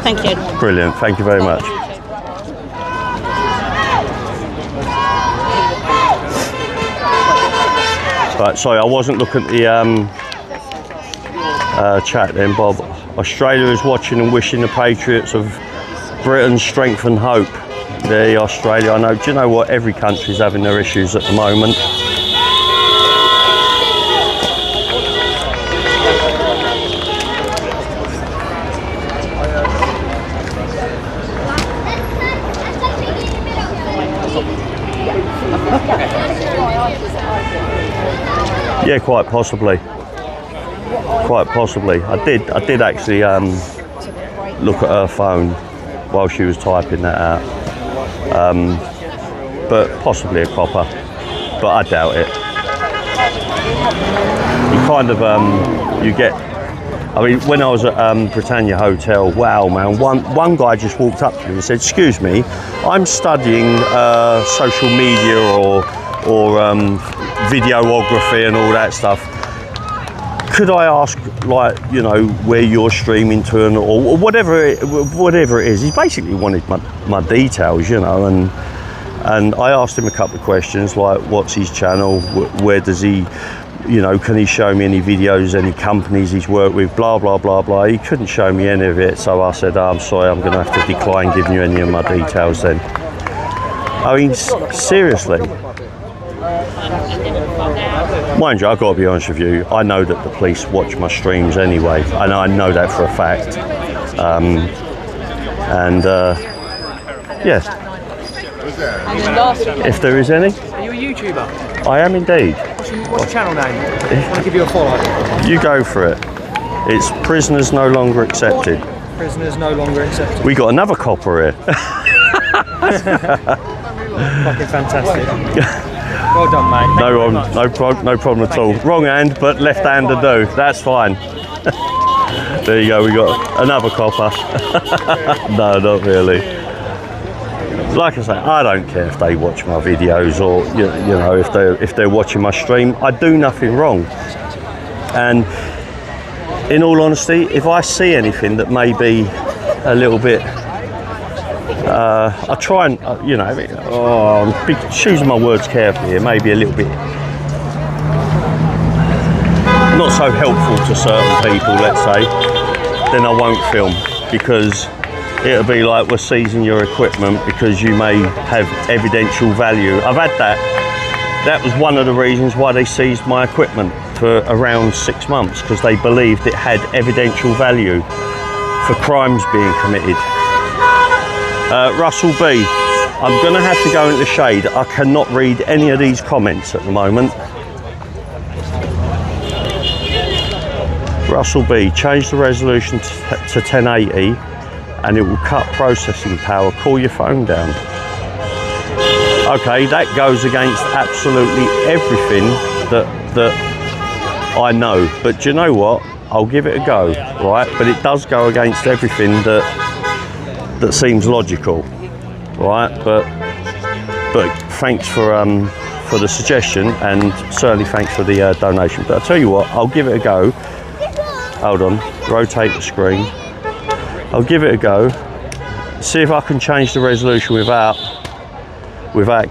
[SPEAKER 6] Thank you.
[SPEAKER 1] Brilliant. Thank you very much. Right, sorry, I wasn't looking at the chat then, Bob. Australia is watching and wishing the Patriots of Britain strength and hope. There, Australia. I know. Do you know what? Every country's having their issues at the moment. Yeah, quite possibly. Quite possibly. I did actually look at her phone while she was typing that out. But possibly a copper. But I doubt it. You kind of you get. I mean, when I was at Britannia Hotel, wow, man, one guy just walked up to me and said, "Excuse me, I'm studying social media or videography and all that stuff. Could I ask, like, you know, where you're streaming to and or whatever it is?" He basically wanted my details, you know, And I asked him a couple of questions like, what's his channel, where does he, you know, can he show me any videos, any companies he's worked with, blah blah blah blah. He couldn't show me any of it, so I said, oh, I'm sorry, I'm going to have to decline giving you any of my details then. I mean, seriously. Mind you, I've got to be honest with you, I know that the police watch my streams anyway, and I know that for a fact. Yeah. If there is any.
[SPEAKER 7] Are you a YouTuber?
[SPEAKER 1] I am indeed.
[SPEAKER 7] What's your channel name? I want to give you a follow.
[SPEAKER 1] You go for it. It's Prisoners No Longer Accepted.
[SPEAKER 7] Prisoners No Longer Accepted.
[SPEAKER 1] We got another copper here.
[SPEAKER 7] Fucking fantastic. Well done, mate.
[SPEAKER 1] No problem at all. Wrong hand, but left hand to do. That's fine. There you go. We got another copper. No, not really. Like I say, I don't care if they watch my videos or you know if they're watching my stream. I do nothing wrong. And in all honesty, if I see anything that may be a little bit, I try and you know, I'm choosing my words carefully here. Maybe a little bit not so helpful to certain people, let's say, then I won't film, because it'll be like, we're seizing your equipment because you may have evidential value. I've had that. That was one of the reasons why they seized my equipment for around 6 months, because they believed it had evidential value for crimes being committed. Russell B, I'm going to have to go into the shade. I cannot read any of these comments at the moment. Russell B, change the resolution to 1080 and it will cut processing power. Call your phone down. Okay, that goes against absolutely everything that I know. But do you know what? I'll give it a go, right? But it does go against everything that seems logical, right? But thanks for the suggestion, and certainly thanks for the donation. But I'll tell you what, I'll give it a go. Hold on, rotate the screen. I'll give it a go. See if I can change the resolution without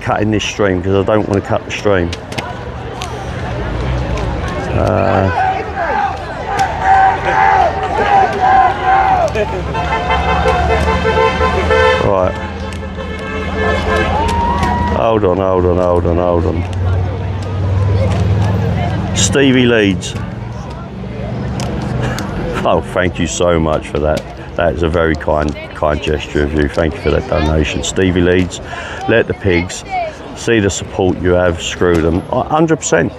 [SPEAKER 1] cutting this stream, because I don't want to cut the stream. Right. Hold on. Stevie Leeds. Oh, thank you so much for that. That is a very kind gesture of you. Thank you for that donation. Stevie Leeds, let the pigs see the support you have. Screw them. 100%.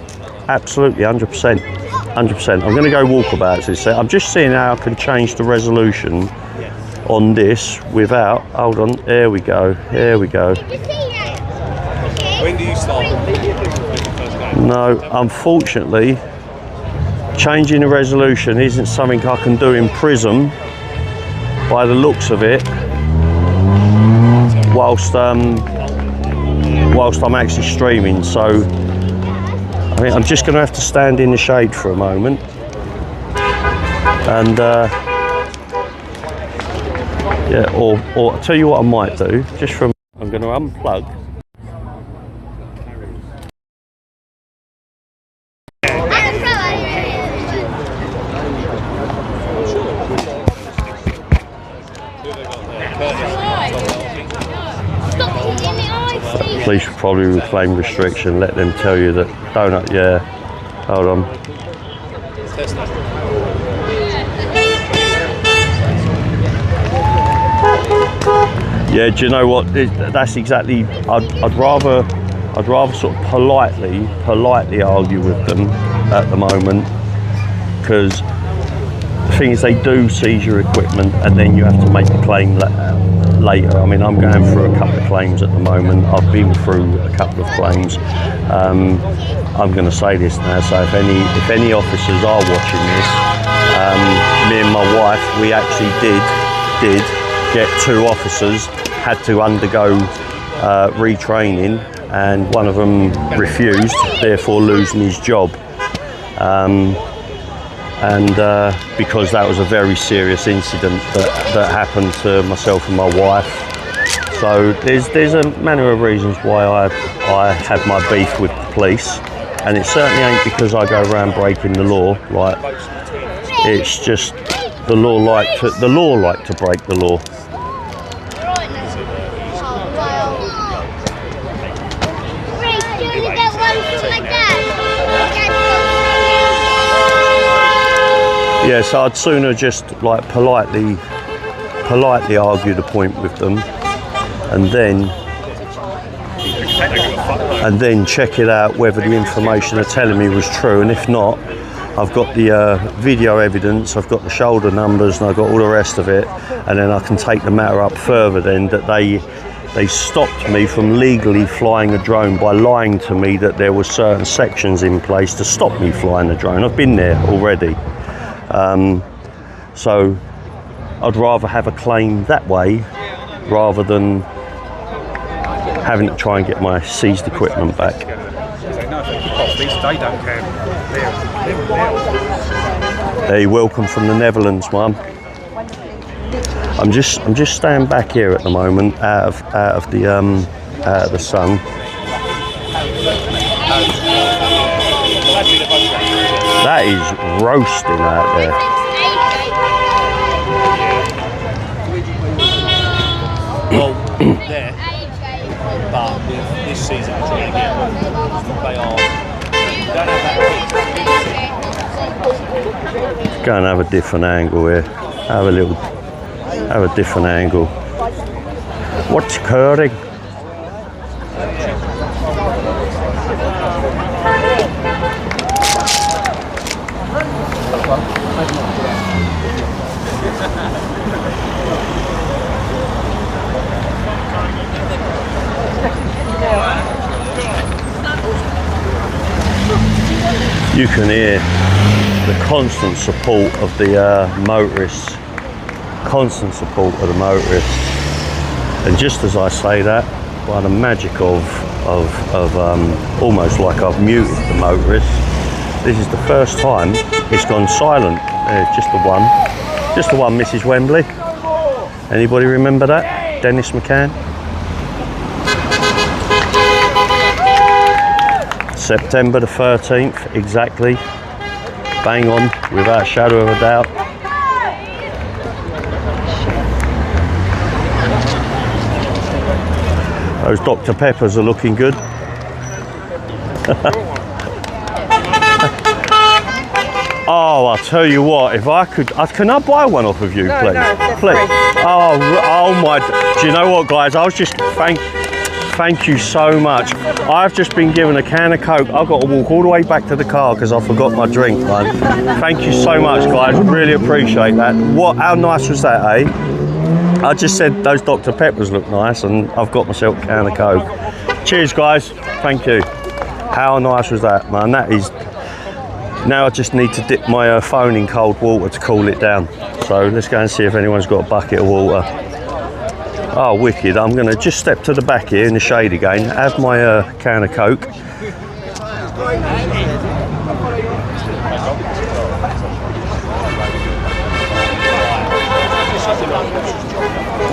[SPEAKER 1] Absolutely, 100%. 100%. I'm going to go walkabout. I'm just seeing how I can change the resolution on this without. Hold on. There we go.
[SPEAKER 2] When do you start?
[SPEAKER 1] No, unfortunately, changing the resolution isn't something I can do in Prism, by the looks of it, whilst I'm actually streaming. So I think I'm just going to have to stand in the shade for a moment, and yeah, or I'll tell you what I might do. I'm going to unplug. Police will probably reclaim restriction, let them tell you that donut, yeah, hold on. Yeah, do you know what, that's exactly, I'd rather sort of politely argue with them at the moment, because the thing is, they do seize your equipment and then you have to make a claim later. I mean, I'm going through a couple of claims at the moment. I've been through a couple of claims. I'm going to say this now, so if any officers are watching this, me and my wife, we actually did get 2 officers, had to undergo retraining, and one of them refused, therefore losing his job. Because that was a very serious incident that happened to myself and my wife. So there's a manner of reasons why I have my beef with the police, and it certainly ain't because I go around breaking the law. Like, it's just the law like to break the law. Yeah, so I'd sooner just like politely argue the point with them, and then check it out whether the information they're telling me was true, and if not, I've got the video evidence, I've got the shoulder numbers, and I've got all the rest of it, and then I can take the matter up further then that they stopped me from legally flying a drone by lying to me that there were certain sections in place to stop me flying the drone. I've been there already. So I'd rather have a claim that way rather than having to try and get my seized equipment back. Hey, welcome from the Netherlands, Mum. I'm just staying back here at the moment, out of the sun. That is roasting out there.
[SPEAKER 8] Well, there, but with this season, they are.
[SPEAKER 1] Go and have a different angle here. Have a different angle. What's occurring? You can hear the constant support of the motorists. Constant support of the motorists. And just as I say that, by the magic of almost like I've muted the motorists, this is the first time it's gone silent. Just the one, Mrs. Wembley. Anybody remember that? Dennis McCann? September the 13th, exactly. Bang on, without a shadow of a doubt. Those Dr. Peppers are looking good. Oh, I'll tell you what, if I could, can I buy one off of you, please?
[SPEAKER 3] No,
[SPEAKER 1] please. Oh my, do you know what, guys? I was just, thank you so much. I've just been given a can of Coke. I've got to walk all the way back to the car because I forgot my drink, man. Thank you so much, guys. Really appreciate that. How nice was that, eh? I just said those Dr. Peppers look nice and I've got myself a can of Coke. Cheers, guys. Thank you. How nice was that, man? That is... Now I just need to dip my phone in cold water to cool it down. So let's go and see if anyone's got a bucket of water. Oh, wicked. I'm going to just step to the back here in the shade again, have my can of Coke.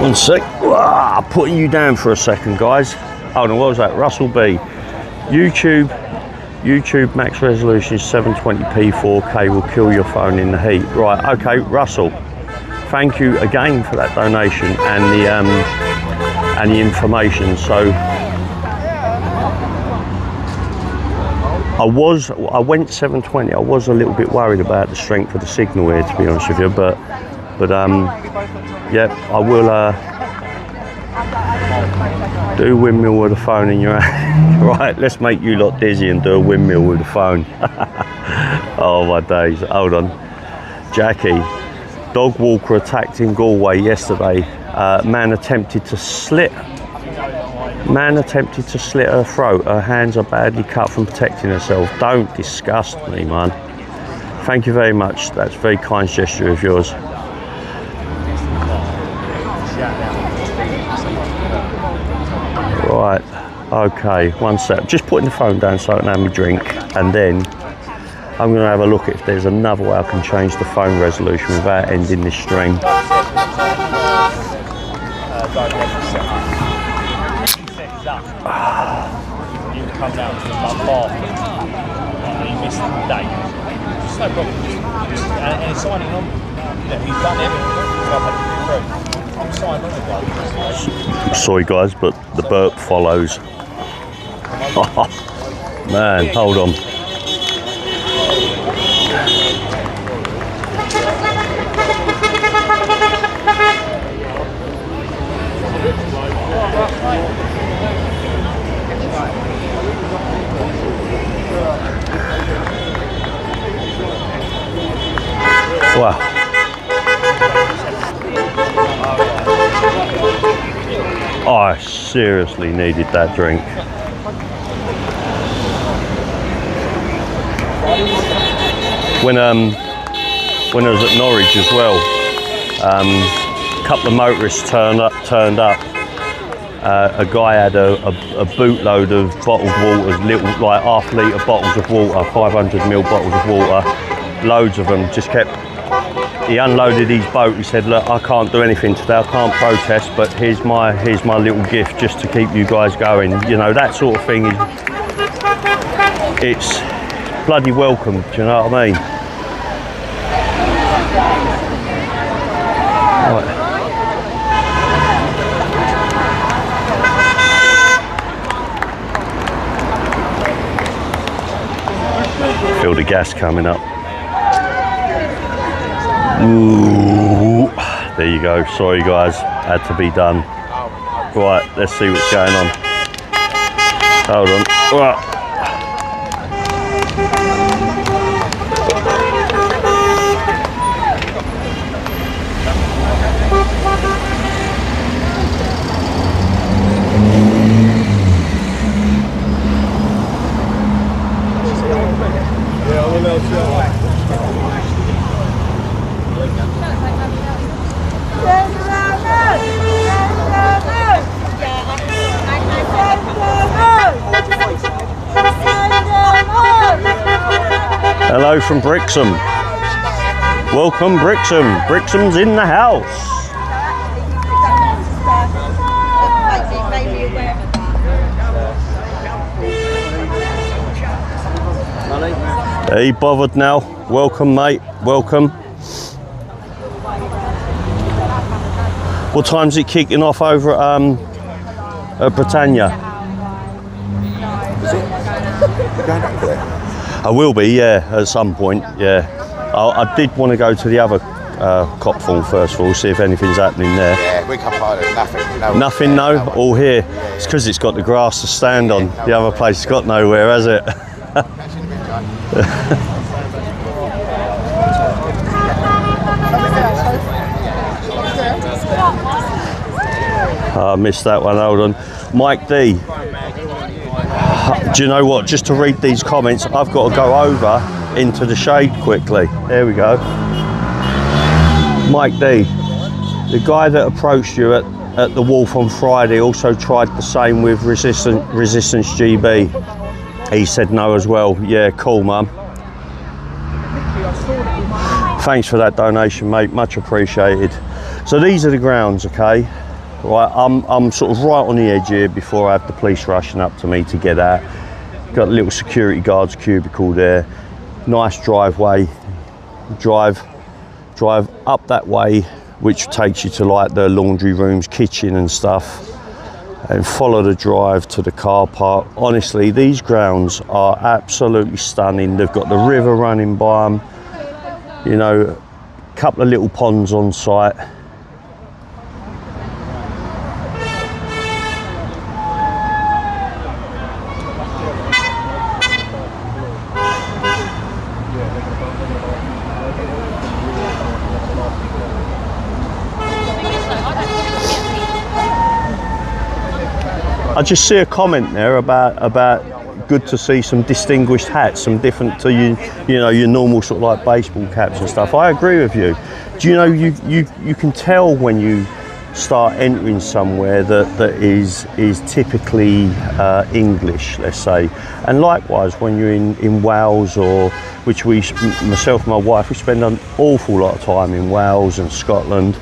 [SPEAKER 1] One sec. Ah, putting you down for a second, guys. Hold on, what was that? Russell B. YouTube max resolution is 720p 4K will kill your phone in the heat. Right, okay, Russell. Thank you again for that donation and the information. So I went 720. I was a little bit worried about the strength of the signal here, to be honest with you, but yeah, I will do a windmill with a phone in your hand. Right, let's make you lot dizzy and do a windmill with a phone. Oh my days. Hold on. Jackie. Dog walker attacked in Galway yesterday. Man attempted to slit her throat. Her hands are badly cut from protecting herself. Don't disgust me, man. Thank you very much. That's a very kind gesture of yours. Right, okay, one sec. Just putting the phone down so I can have my drink, and then I'm going to have a look at if there's another way I can change the phone resolution without ending this stream.
[SPEAKER 8] you can come down to the bar and you miss the date. It's no problem. And it's signing on. He's done everything. I'm signed on the
[SPEAKER 1] Sorry guys, but the burp follows. Man, hold on. Wow. I seriously needed that drink. When I was at Norwich as well, a couple of motorists turned up. A guy had a bootload of bottled water, little like half-litre bottles of water, 500ml bottles of water, loads of them. Just kept. He unloaded his boat. He said, "Look, I can't do anything today. I can't protest, but here's my little gift just to keep you guys going." You know, that sort of thing. It's bloody welcome. Do you know what I mean? Right. Feel the gas coming up. Ooh, there you go. Sorry guys, had to be done. Right, let's see what's going on. Hold on. Right. Hello from Brixham. Welcome Brixham. Brixham's in the house. Hey, bothered now. Welcome mate, welcome. What time's it kicking off over at Britannia?
[SPEAKER 2] Is it? You're going up there?
[SPEAKER 1] I will be, yeah, at some point, yeah. I did want to go to the other Copthorne first of all, see if anything's happening there.
[SPEAKER 2] Yeah, we come by, there's nothing.
[SPEAKER 1] Nothing, no? All here? It's because it's got the grass to stand on. The other place has got nowhere, has it? I missed that one, hold on. Mike D. Do you know what? Just to read these comments, I've got to go over into the shade quickly. There we go. Mike D. The guy that approached you at the Wharf on Friday also tried the same with Resistance GB. He said no as well. Yeah, cool, mum. Thanks for that donation, mate. Much appreciated. So these are the grounds, okay? Right, I'm sort of right on the edge here before I have the police rushing up to me to get out. Got a little security guard's cubicle there. Nice driveway. Drive up that way, which takes you to like the laundry rooms, kitchen and stuff, and follow the drive to the car park. Honestly, these grounds are absolutely stunning. They've got the river running by them, you know, a couple of little ponds on site. I just see a comment there about good to see some distinguished hats, some different to you know, your normal sort of like baseball caps and stuff. I agree with you. Do you know you can tell when you start entering somewhere that is typically English, let's say, and likewise when you're in Wales, or which myself and my wife, we spend an awful lot of time in Wales and Scotland,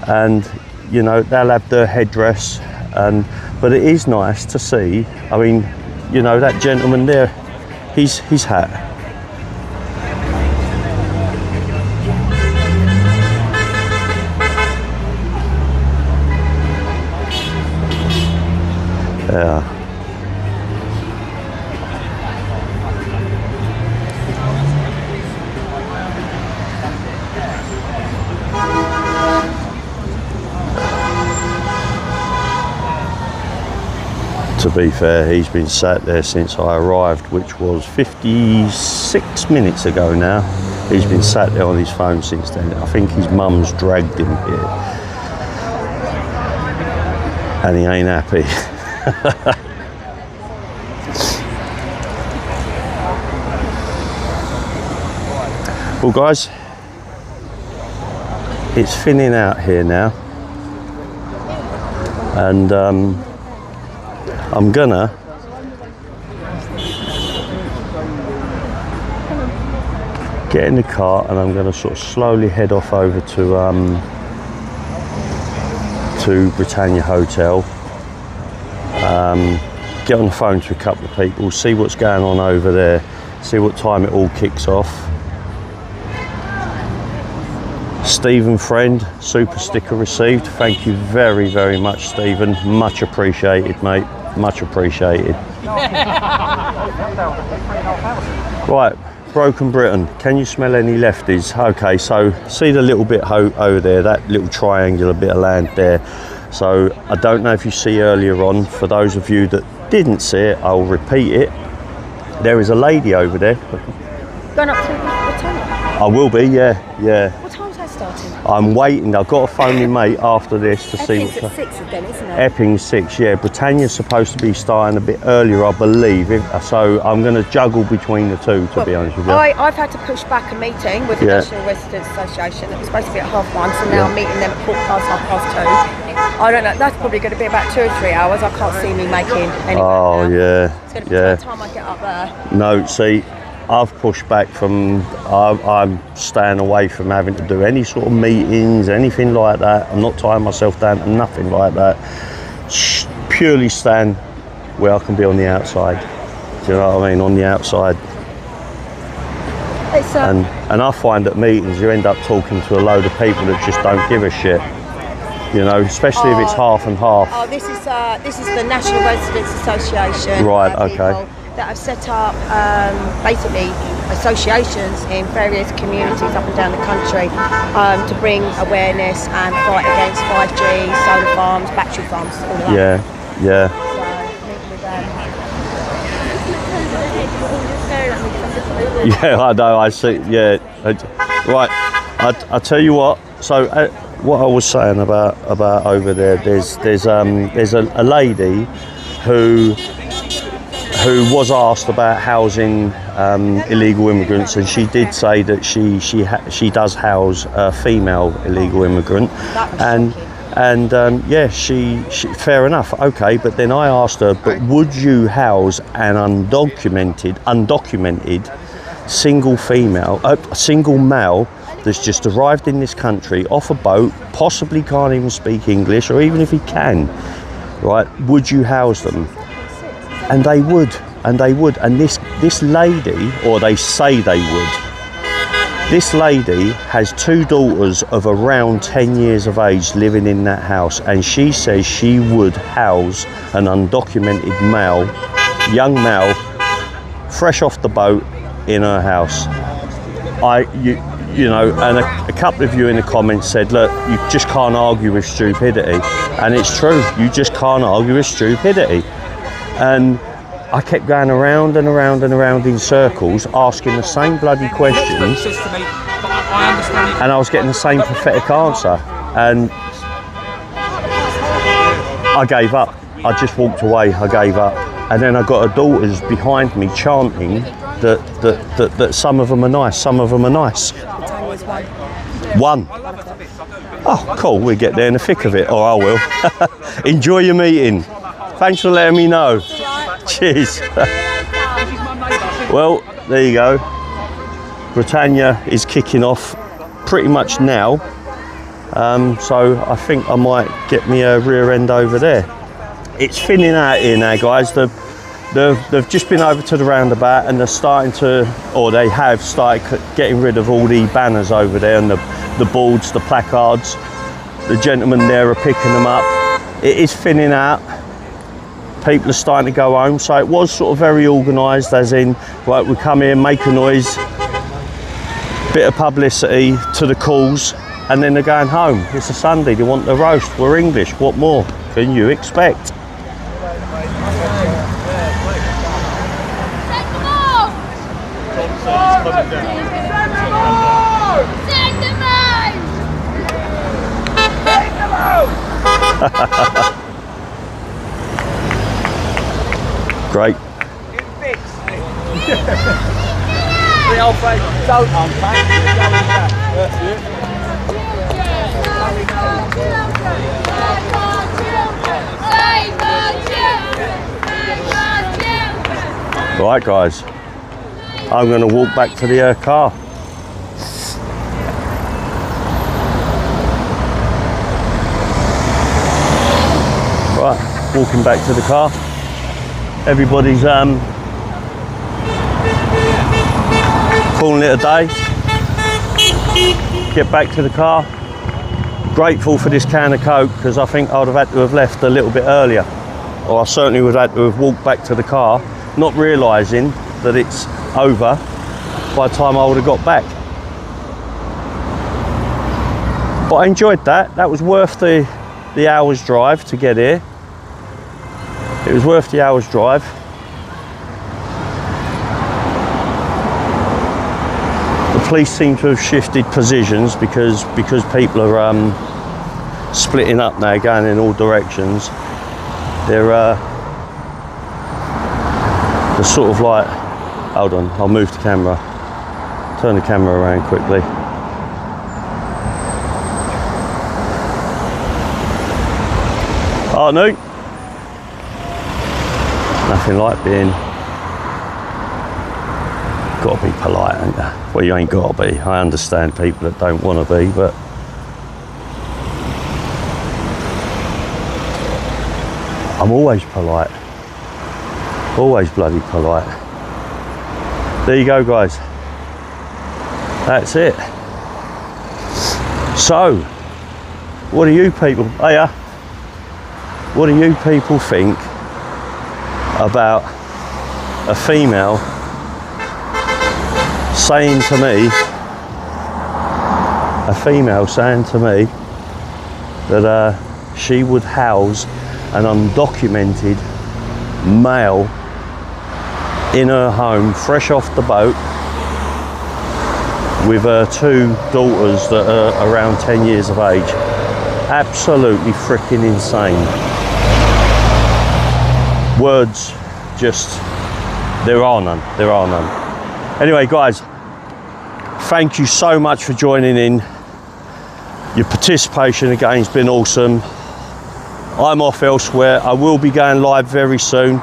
[SPEAKER 1] and you know, they'll have their headdress, and But it is nice to see, I mean, you know, that gentleman there, his hat. Yeah. To be fair, he's been sat there since I arrived, which was 56 minutes ago now. He's been sat there on his phone since then. I think his mum's dragged him here. And he ain't happy. Well guys, it's thinning out here now. And I'm gonna get in the car and I'm gonna sort of slowly head off over to Britannia Hotel. Get on the phone to a couple of people, see what's going on over there, see what time it all kicks off. Stephen Friend, super sticker received. Thank you very, very much, Stephen. Much appreciated, mate. Much appreciated. Right, Broken Britain. Can you smell any lefties? Okay, so see the little bit over there, that little triangular bit of land there. So I don't know if you see earlier on, for those of you that didn't see it, I'll repeat it. There is a lady over there.
[SPEAKER 3] Going up to Britannia?
[SPEAKER 1] I will be, yeah.
[SPEAKER 3] What time's that starting?
[SPEAKER 1] I'm waiting. I've got to phone my mate after this to see
[SPEAKER 3] Epping's
[SPEAKER 1] what's
[SPEAKER 3] at 6 again, isn't it?
[SPEAKER 1] Epping's 6, yeah. Britannia's supposed to be starting a bit earlier, I believe. So I'm going to juggle between the two, to be honest with you.
[SPEAKER 3] I've had to push back a meeting with the National Residents Association that was supposed to be at 1:30, so now I'm meeting them at 2:15. I don't know, that's probably going to be about 2 or 3 hours. I can't see me making any.
[SPEAKER 1] Oh, yeah.
[SPEAKER 3] It's going to be by the time I get up there.
[SPEAKER 1] No, see, I've pushed back from, I'm staying away from having to do any sort of meetings, anything like that. I'm not tying myself down to nothing like that. Purely stand where I can be on the outside. Do you know what I mean? On the outside. And I find at meetings you end up talking to a load of people that just don't give a shit. You know, especially if it's half and half.
[SPEAKER 3] Oh, this is the National Residents Association.
[SPEAKER 1] Right, okay.
[SPEAKER 3] That have set up basically associations in various communities up and down the country to bring awareness and fight against 5G, solar farms, battery farms, all of that.
[SPEAKER 1] Yeah. Yeah, I know. I see. Yeah. Right. I tell you what. So what I was saying about over there, there's a lady who was asked about housing illegal immigrants, and she did say that she does house a female illegal immigrant, and she fair enough, okay. But then I asked her, but would you house an undocumented single male that's just arrived in this country off a boat, possibly can't even speak English, or even if he can, right? Would you house them? And they would. And this lady, or they say they would, this lady has 2 daughters of around 10 years of age living in that house, and she says she would house an undocumented young male, fresh off the boat in her house. You know, and a couple of you in the comments said, look, you just can't argue with stupidity. And it's true, you just can't argue with stupidity. And I kept going around and around and around in circles, asking the same bloody questions, and I was getting the same pathetic answer. And I gave up. I just walked away, I gave up. And then I got her daughters behind me chanting that some of them are nice, some of them are nice. One. Oh, cool, we'll get there in the thick of it, or I will. Enjoy your meeting. Thanks for letting me know. Cheers. Well, there you go. Britannia is kicking off pretty much now. So I think I might get me a rear end over there. it's thinning out here now, guys. They've just been over to the roundabout and they're starting to, or they have started getting rid of all the banners over there and the boards, the placards. The gentlemen there are picking them up. It is thinning out. People are starting to go home. So it was sort of very organised, as in, right, we come here, make a noise, bit of publicity to the calls, and then they're going home. It's a Sunday, they want the roast. We're English, what more can you expect? Great.
[SPEAKER 7] The old phrase, don't unpack, that's it.
[SPEAKER 1] Right, guys, I'm going to walk back to the car. Right, walking back to the car. Everybody's calling it a day. Get back to the car. Grateful for this can of Coke, because I think I would have had to have left a little bit earlier, or I certainly would have had to have walked back to the car, not realising that it's over by the time I would have got back. But I enjoyed that. That was worth the hour's drive to get here. It was worth the hour's drive. The police seem to have shifted positions because people are splitting up now, going in all directions. They're sort of like, hold on, I'll move the camera, turn the camera around quickly. Oh no, nothing like being, got to be polite, ain't you? Well, you ain't got to be. I understand people that don't want to be, but I'm always polite. Always bloody polite. There you go, guys. That's it. So, what do you people, what do you people think about a female saying to me, that she would house an undocumented male in her home, fresh off the boat, with her two daughters that are around 10 years of age? Absolutely freaking insane. Words just, there are none. Anyway, guys, thank you so much for joining in. Your participation again has been awesome. I'm off elsewhere. I will be going live very soon.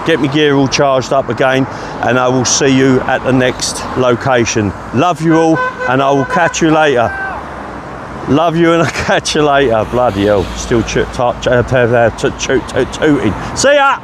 [SPEAKER 1] Get my gear all charged up again, and I will see you at the next location. Love you all, and I will catch you later. Love you, and I'll catch you later. Bloody hell, still tooting. See ya!